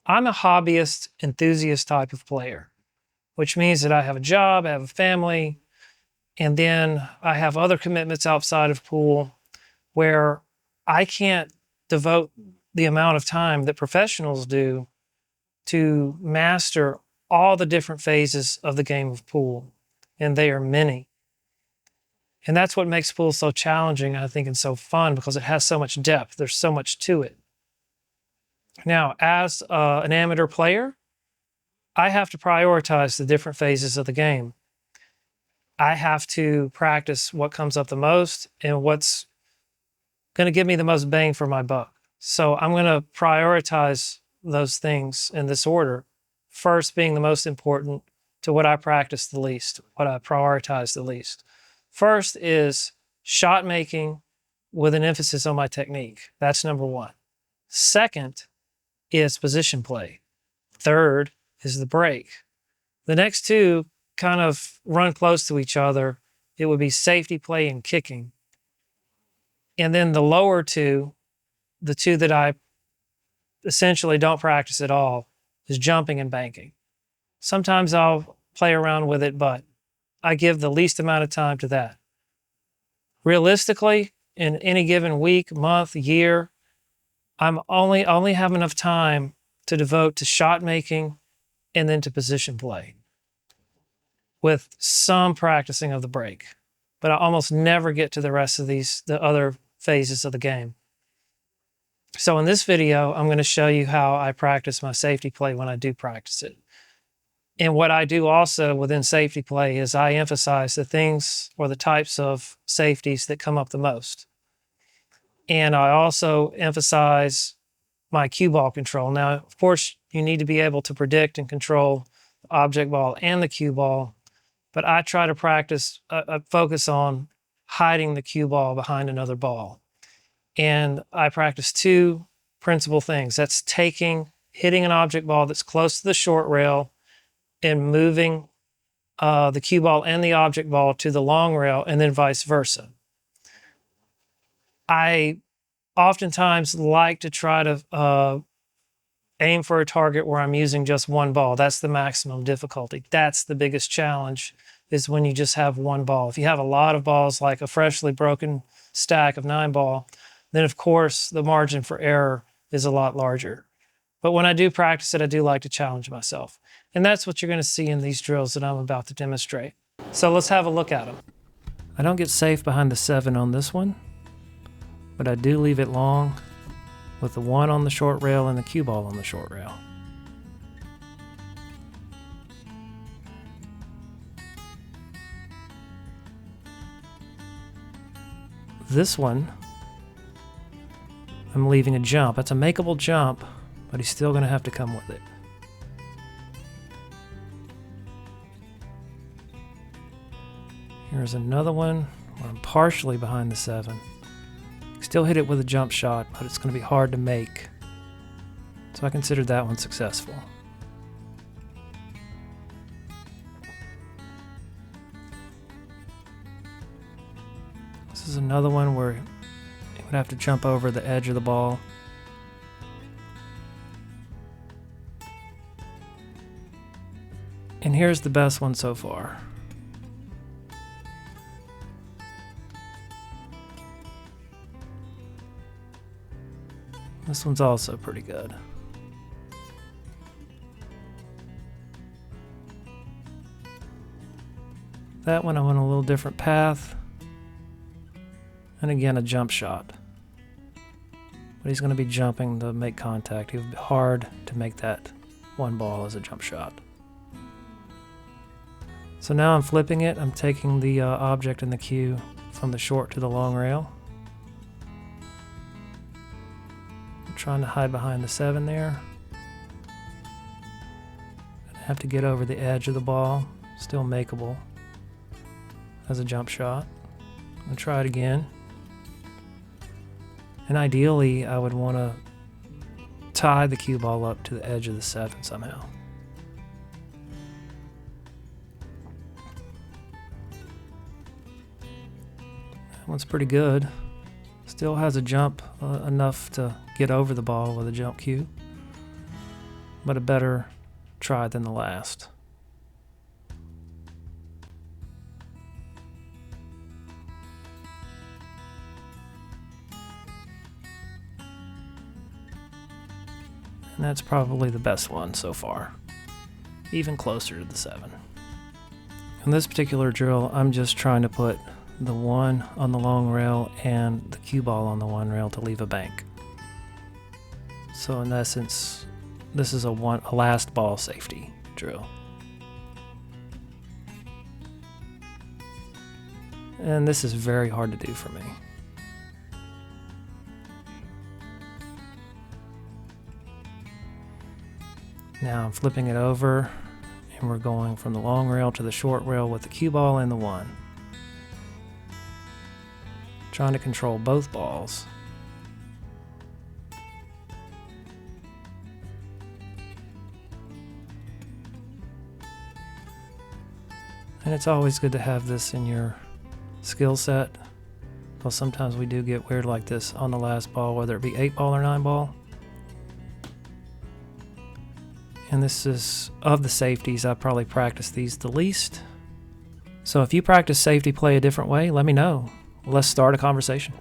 I'm a hobbyist, enthusiast type of player, which means that I have a job, I have a family, and then I have other commitments outside of pool where I can't devote the amount of time that professionals do to master all the different phases of the game of pool. And they are many. And that's what makes pool so challenging, I think, and so fun, because it has so much depth. There's so much to it. Now, as an amateur player, I have to prioritize the different phases of the game. I have to practice what comes up the most and what's going to give me the most bang for my buck. So I'm going to prioritize those things in this order. First being the most important to what I practice the least, what I prioritize the least. First is shot making with an emphasis on my technique. That's number one. Second is position play. Third is the break. The next two kind of run close to each other. It would be safety play and kicking. And then the lower two, the two that I essentially don't practice at all, is jumping and banking. Sometimes I'll play around with it, but I give the least amount of time to that. Realistically, in any given week, month, year, I'm only have enough time to devote to shot making and then to position play, with some practicing of the break. But I almost never get to the rest of the other phases of the game. So in this video, I'm going to show you how I practice my safety play when I do practice it. And what I do also within safety play is I emphasize the things or the types of safeties that come up the most. And I also emphasize my cue ball control. Now, of course, you need to be able to predict and control the object ball and the cue ball, but I try to practice, focus on hiding the cue ball behind another ball. And I practice two principal things. That's hitting an object ball that's close to the short rail and moving the cue ball and the object ball to the long rail, and then vice versa. I oftentimes like to try to aim for a target where I'm using just one ball. That's the maximum difficulty. That's the biggest challenge, is when you just have one ball. If you have a lot of balls, like a freshly broken stack of 9-ball, then of course the margin for error is a lot larger. But when I do practice it, I do like to challenge myself. And that's what you're going to see in these drills that I'm about to demonstrate. So let's have a look at them. I don't get safe behind the 7 on this one, but I do leave it long with the 1 on the short rail and the cue ball on the short rail. This one, I'm leaving a jump. That's a makeable jump, but he's still going to have to come with it. Here's another one where I'm partially behind the 7. Still hit it with a jump shot, but it's going to be hard to make. So I considered that one successful. This is another one where you would have to jump over the edge of the ball. And here's the best one so far. This one's also pretty good. That one I went a little different path. And again, a jump shot. But he's going to be jumping to make contact. It would be hard to make that one ball as a jump shot. So now I'm flipping it. I'm taking the object and the cue from the short to the long rail. Trying to hide behind the 7 there. I have to get over the edge of the ball, still makeable as a jump shot. I'll try it again. And ideally, I would want to tie the cue ball up to the edge of the 7 somehow. That one's pretty good. Still has a jump enough to get over the ball with a jump cue. but a better try than the last. And that's probably the best one so far, even closer to the 7. In this particular drill, I'm just trying to put the 1 on the long rail and the cue ball on the 1 rail to leave a bank. So in essence, this is a last ball safety drill. And this is very hard to do for me. Now I'm flipping it over, and we're going from the long rail to the short rail with the cue ball and the 1. Trying to control both balls. And it's always good to have this in your skill set, because sometimes we do get weird like this on the last ball, whether it be 8 ball or 9 ball. And this is, of the safeties, I probably practice these the least. So if you practice safety play a different way, let me know. Let's start a conversation.